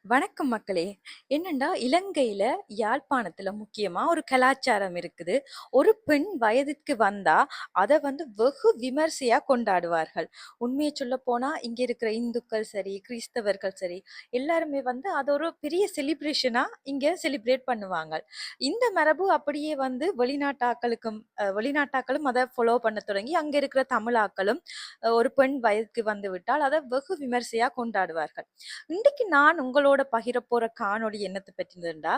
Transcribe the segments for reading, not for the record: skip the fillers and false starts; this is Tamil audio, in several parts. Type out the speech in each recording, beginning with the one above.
வணக்கம் மக்களே. என்னண்டா இலங்கையில யாழ்ப்பாணத்துல முக்கியமா ஒரு கலாச்சாரம் இருக்குது. ஒரு பெண் வயதுக்கு வந்தா அத வெகு விமர்சையா கொண்டாடுவார்கள். உண்மைய சொல்லப்போனா இங்க இருக்கிற இந்துக்கள் சரி, கிறிஸ்தவர்கள் சரி, எல்லாருமே அத ஒரு பெரிய செலிப்ரேஷனா இங்க செலிப்ரேட் பண்ணுவாங்க. இந்த மரபு அப்படியே வெளிநாட்டாக்களும் அத ஃபாலோ பண்ண தொடங்கி அங்க இருக்கிற தமிழாக்களும் ஒரு பெண் வயதுக்கு வந்து விட்டால் அத வெகு விமர்சையா கொண்டாடுவார்கள். இன்னைக்கு நான் உங்களோட பகிரப் போற காணொளி என்னத்தை பற்றினதுண்டா,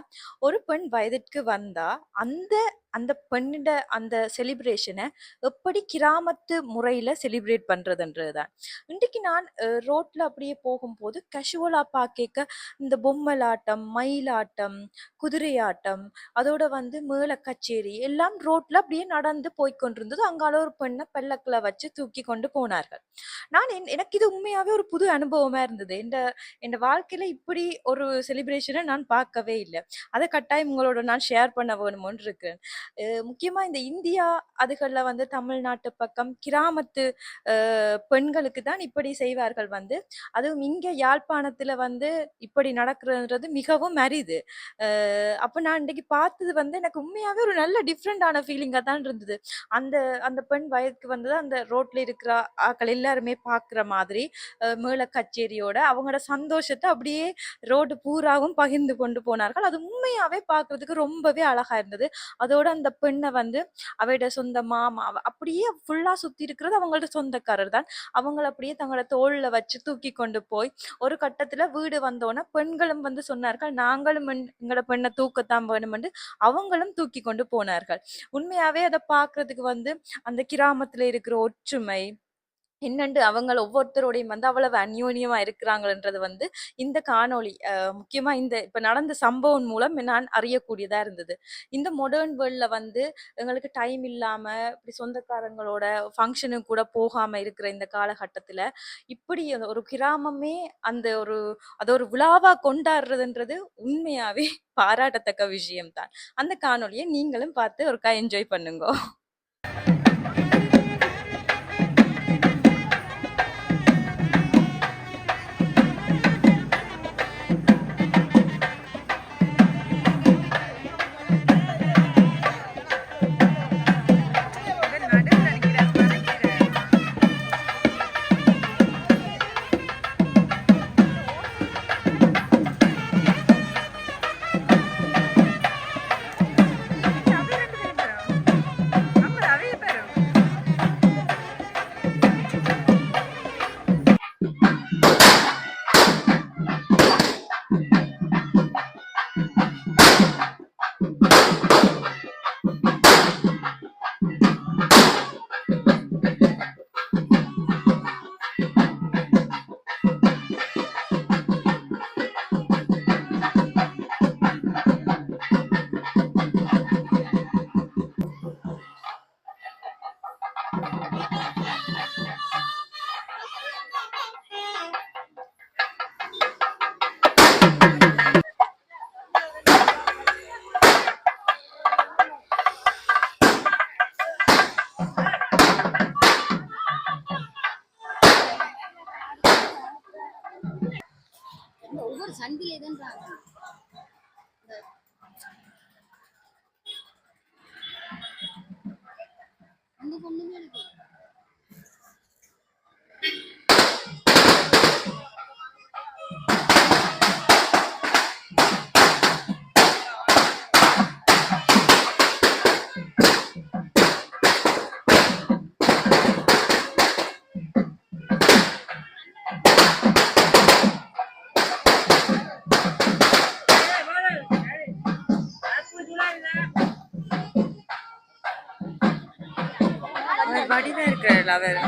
ஒரு பெண் வயதிற்கு வந்தா அந்த அந்த பெண்ணிட அந்த செலிப்ரேஷனை எப்படி கிராமத்து முறையில செலிப்ரேட் பண்றதுன்றதுதான். இன்றைக்கு நான் ரோட்ல அப்படியே போகும்போது கேஷுவலா பாக்க இந்த பொம்மலாட்டம், மயிலாட்டம், குதிரையாட்டம், அதோட மேள கச்சேரி எல்லாம் ரோட்ல அப்படியே நடந்து போய்க்கொண்டிருந்தது. அங்கால ஒரு பெண்ணை பல்லக்குல வச்சு தூக்கி கொண்டு போனார்கள். எனக்கு இது உண்மையாவே ஒரு புது அனுபவமா இருந்தது. என் வாழ்க்கையில இப்படி ஒரு செலிப்ரேஷனை நான் பார்க்கவே இல்லை. அதை கட்டாயம் உங்களோட நான் ஷேர் பண்ண வேணுமோன்னு இருக்கேன். முக்கியமா இந்த இந்தியா அதுகள்ல தமிழ்நாட்டு பக்கம் கிராமத்து பெண்களுக்கு தான் இப்படி செய்வார்கள். அதுவும் இங்க யாழ்ப்பாணத்துல இப்படி நடக்கிறது மிகவும் அரிது. அப்ப நான் இன்னைக்கு பார்த்தது எனக்கு உண்மையாவே ஒரு நல்ல டிஃப்ரெண்டான ஃபீலிங்கா தான் இருந்தது. அந்த அந்த பெண் வயதுக்கு வந்தது அந்த ரோட்ல இருக்கிற ஆக்கள் எல்லாருமே பாக்குற மாதிரி மேள கச்சேரியோட அவங்களோட சந்தோஷத்தை அப்படியே ரோடு பூராவும் பகிர்ந்து கொண்டு போனார்கள். அது உண்மையாவே பார்க்கிறதுக்கு ரொம்பவே அழகா இருந்தது. அதோட அந்த பெண்ணை அவையோட சொந்த மாமா அப்படியே ஃபுல்லா சுத்தி இருக்கிறது அவங்களோட சொந்தக்காரர் தான். அவங்கள அப்படியே தங்களோட தோல்ல வச்சு தூக்கி கொண்டு போய் ஒரு கட்டத்துல வீடு வந்தோன்னே பெண்களும் சொன்னார்கள், நாங்களும் எங்களோட பெண்ணை தூக்கத்தான் வேணும் என்று அவங்களும் தூக்கி கொண்டு போனார்கள். உண்மையாவே அதை பார்க்கிறதுக்கு அந்த கிராமத்துல இருக்கிற ஒற்றுமை என்னண்டு அவங்கள ஒவ்வொருத்தரோடையும் அவ்வளவு அந்யோன்யமா இருக்கிறாங்கன்றது இந்த காணொளி முக்கியமா இந்த இப்ப நடந்த சம்பவம் மூலம் நான் அறியக்கூடியதா இருந்தது. இந்த மாடர்ன் வேர்ல்ட்ல எங்களுக்கு டைம் இல்லாம இப்படி சொந்தக்காரங்களோட ஃபங்க்ஷனுக்கு கூட போகாம இருக்கிற இந்த காலகட்டத்துல இப்படி ஒரு கிராமமே அத ஒரு விழாவா கொண்டாடுறதுன்றது உண்மையாவே பாராட்டத்தக்க விஷயம்தான். அந்த காணொளியை நீங்களும் பார்த்து ஒருக்கா என்ஜாய் பண்ணுங்க. ஒவ்வொரு சந்திலே தான் அந்த பொண்ணுமே இருக்கு. வடிவா இருக்கிற அவர்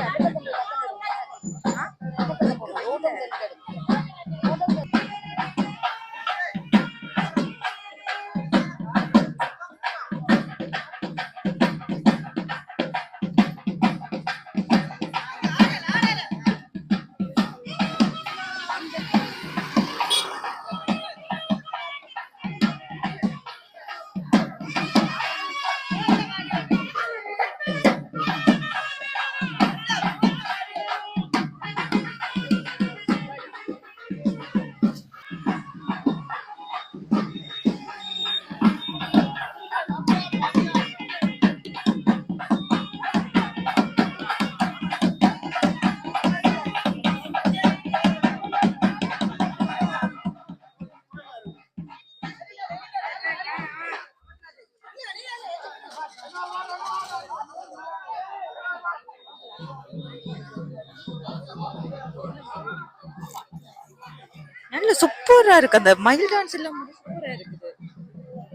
நல்ல சூப்பரா இருக்கு அந்த மயில் டான்ஸ் எல்லாம் சூப்பரா இருக்குது.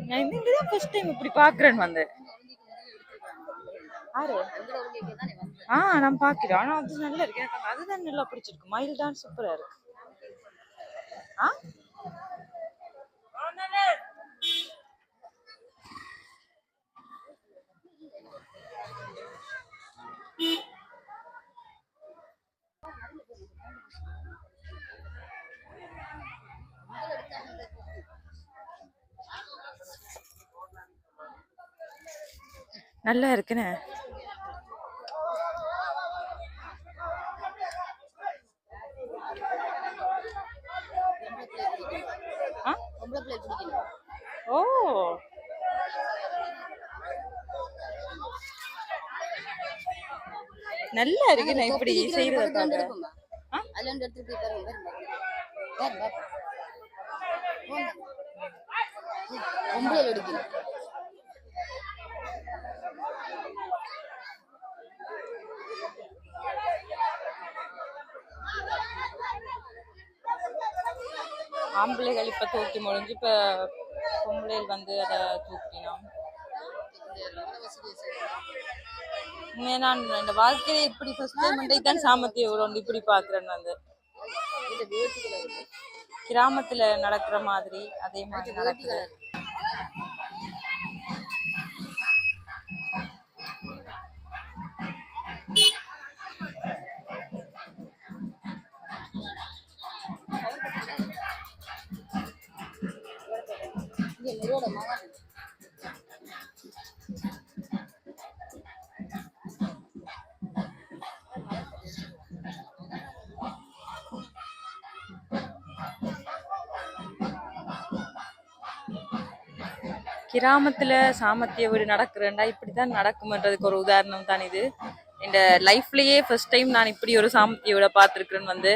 நான் இங்கதான் ஃபர்ஸ்ட் டைம் இப்படி பாக்குறேன்னு வந்து. ஆறு நான் பாக்குறேன். ஆனா அது நல்லா இருக்கு. எனக்கு அதுதான் நல்லா பிடிச்சிருக்கு. மயில் டான்ஸ் சூப்பரா இருக்கு. ஆ நல்லா இருக்குன்னு. ஆ? பொம்பளை பிள்ளை பிடிக்கணும். ஓ நல்லா இருக்கு. நான் இப்படி செய்யறத பக்கத்துல பாக்க. எடுப்போமா? அதுல இருந்து எடுத்துட்டு போய் பாருங்க. பாருங்க பாருங்க. பொம்பளை எடுக்கணும். ஆம்பளைகள் இப்ப தூக்கி முடிஞ்சு இப்ப பொம்பளைகள் வந்து அதை தூக்கினோம். நான் இந்த வாழ்க்கையில இப்படி ஃபர்ஸ்ட் டைம் தான் சாமர்த்தியம் இவ்வளோ இப்படி பாக்குறேன்னு வந்து கிராமத்துல நடக்கிற மாதிரி அதே மாதிரி நடக்குது. இங்க நெரோட மகன் கிராமத்துல சாமர்த்திய வீடு நடக்குறேன்டா இப்படித்தான் நடக்கும்ன்றதுக்கு ஒரு உதாரணம் தான் இது. இந்த லைஃப்லயே ஃபர்ஸ்ட் டைம் நான் இப்படி ஒரு சாமர்த்திய வீட பார்த்துருக்கிறேன்னு வந்து